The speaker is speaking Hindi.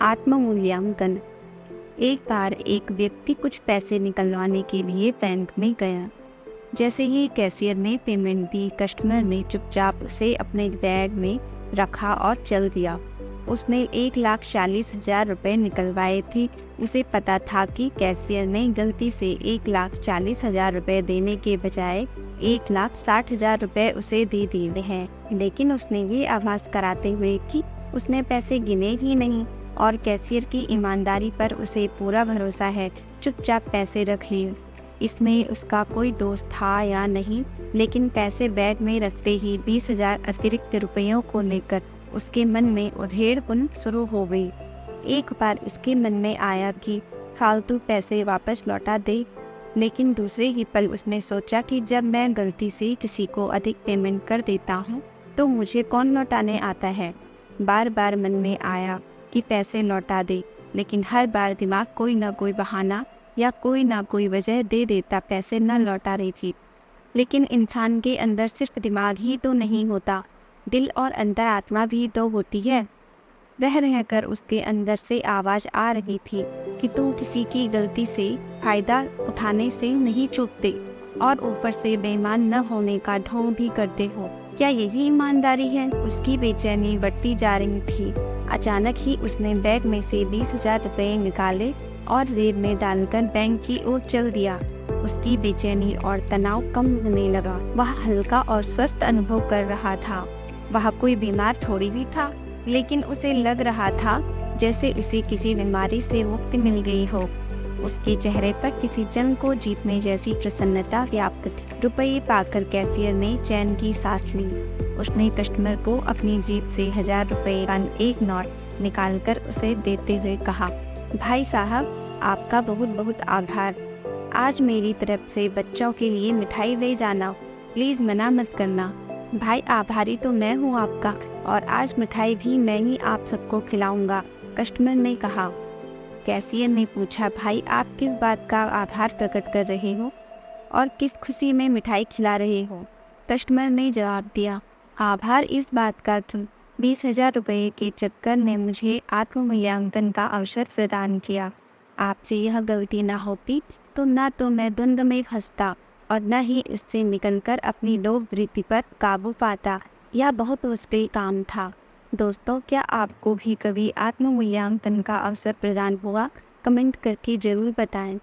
आत्म मूल्यांकन। एक बार एक व्यक्ति कुछ पैसे निकलवाने के लिए बैंक में गया। जैसे ही कैशियर ने पेमेंट दी, कस्टमर ने चुपचाप उसे अपने बैग में रखा और चल दिया। उसने 1,40,000 रुपये निकलवाए थे। उसे पता था कि कैशियर ने गलती से 1,40,000 रुपये देने के बजाय 1,60,000 रुपये उसे दे दिए हैं, लेकिन उसने ये आभास कराते हुए कि उसने पैसे गिने ही नहीं और कैशियर की ईमानदारी पर उसे पूरा भरोसा है, चुपचाप पैसे रख लिए। इसमें उसका कोई दोस्त था या नहीं, लेकिन पैसे बैग में रखते ही 20,000 अतिरिक्त रुपयों को लेकर उसके मन में उधेड़पुन शुरू हो गई। एक बार उसके मन में आया कि फालतू पैसे वापस लौटा दे, लेकिन दूसरे ही पल उसने सोचा कि जब मैं गलती से किसी को अधिक पेमेंट कर देता हूँ तो मुझे कौन लौटाने आता है। बार बार मन में आया कि पैसे लौटा दे, लेकिन हर बार दिमाग कोई ना कोई बहाना या कोई ना कोई वजह दे देता पैसे न लौटा रही थी। लेकिन इंसान के अंदर सिर्फ दिमाग ही तो नहीं होता, दिल और अंतरात्मा भी तो होती है। रह रहकर उसके अंदर से आवाज़ आ रही थी कि तुम किसी की गलती से फ़ायदा उठाने से नहीं चूकते और ऊपर से बेईमान न होने का ढोंग भी करते हो। क्या यही ईमानदारी है? उसकी बेचैनी बढ़ती जा रही थी। अचानक ही उसने बैग में से 20,000 रुपये निकाले और जेब में डालकर बैंक की ओर चल दिया। उसकी बेचैनी और तनाव कम होने लगा। वह हल्का और स्वस्थ अनुभव कर रहा था। वह कोई बीमार थोड़ी ही था, लेकिन उसे लग रहा था जैसे उसे किसी बीमारी से मुक्ति मिल गई हो। उसके चेहरे पर किसी जंग को जीतने जैसी प्रसन्नता व्याप्त थी। रुपये पाकर कैशियर ने चैन की सांस ली। उसने कस्टमर को अपनी जेब से 1,000 रुपये का एक नोट निकालकर उसे देते हुए कहा, भाई साहब, आपका बहुत बहुत आभार। आज मेरी तरफ से बच्चों के लिए मिठाई ले जाना, प्लीज़ मना मत करना। भाई, आभारी तो मैं हूँ आपका, और आज मिठाई भी मैं ही आप सबको खिलाऊंगा, कस्टमर ने कहा। कैशियर ने पूछा, भाई आप किस बात का आभार प्रकट कर रहे हो और किस खुशी में मिठाई खिला रहे हो? कस्टमर ने जवाब दिया, आभार इस बात का कि 20,000 रुपये के चक्कर ने मुझे आत्म मूल्यांकन का अवसर प्रदान किया। आपसे यह गलती ना होती तो ना तो मैं द्वंद्व में फंसता और न ही इससे निकलकर अपनी लोभ वृत्ति पर काबू पाता। यह बहुत मुश्किल काम था। दोस्तों, क्या आपको भी कभी आत्म मूल्यांकन का अवसर प्रदान हुआ? कमेंट करके ज़रूर बताएं।